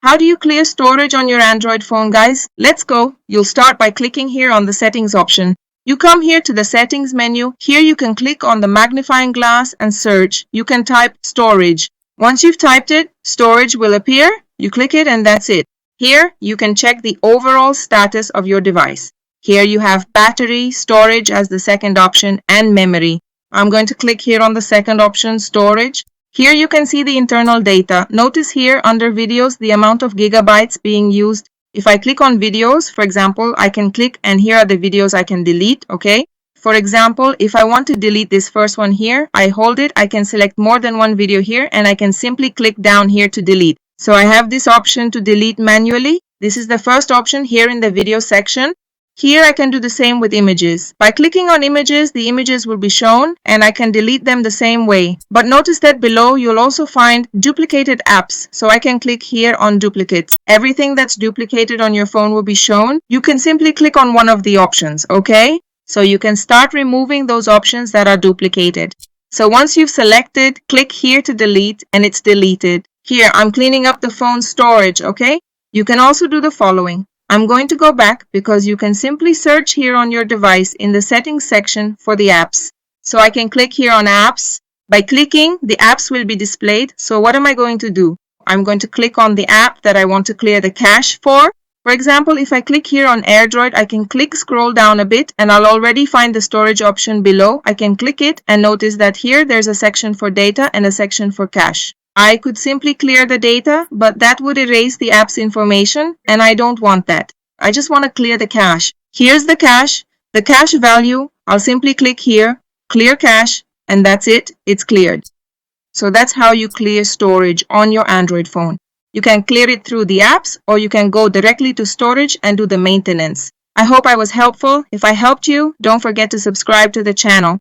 How do you clear storage on your Android phone, guys? Let's go. You'll start by clicking here on the settings option. You come here to the settings menu. Here you can click on the magnifying glass and search. You can type storage. Once you've typed it, storage will appear. You click it and that's it. Here you can check the overall status of your device. Here you have battery, storage as the second option, and memory. I'm going to click here on the second option, storage. Here you can see the internal data. Notice here under videos the amount of gigabytes being used. If I click on videos, for example, I can click and here are the videos I can delete, okay? For example, if I want to delete this first one here, I hold it, I can select more than one video here and I can simply click down here to delete. So I have this option to delete manually. This is the first option here in the video section. Here I can do the same with images. By clicking on images, the images will be shown and I can delete them the same way. But notice that below you'll also find duplicated apps. So I can click here on duplicates. Everything that's duplicated on your phone will be shown. You can simply click on one of the options, okay? So you can start removing those options that are duplicated. So once you've selected, click here to delete and it's deleted. Here I'm cleaning up the phone storage, okay? You can also do the following. I'm going to go back because you can simply search here on your device in the settings section for the apps. So I can click here on apps. By clicking, the apps will be displayed. So what am I going to do? I'm going to click on the app that I want to clear the cache for. For example, if I click here on AirDroid, I can scroll down a bit and I'll already find the storage option below. I can click it and notice that here there's a section for data and a section for cache. I could simply clear the data, but that would erase the app's information and I don't want that. I just want to clear the cache. Here's the cache value. I'll simply click here, clear cache, and that's it. It's cleared. So that's how you clear storage on your Android phone. You can clear it through the apps or you can go directly to storage and do the maintenance. I hope I was helpful. If I helped you, don't forget to subscribe to the channel.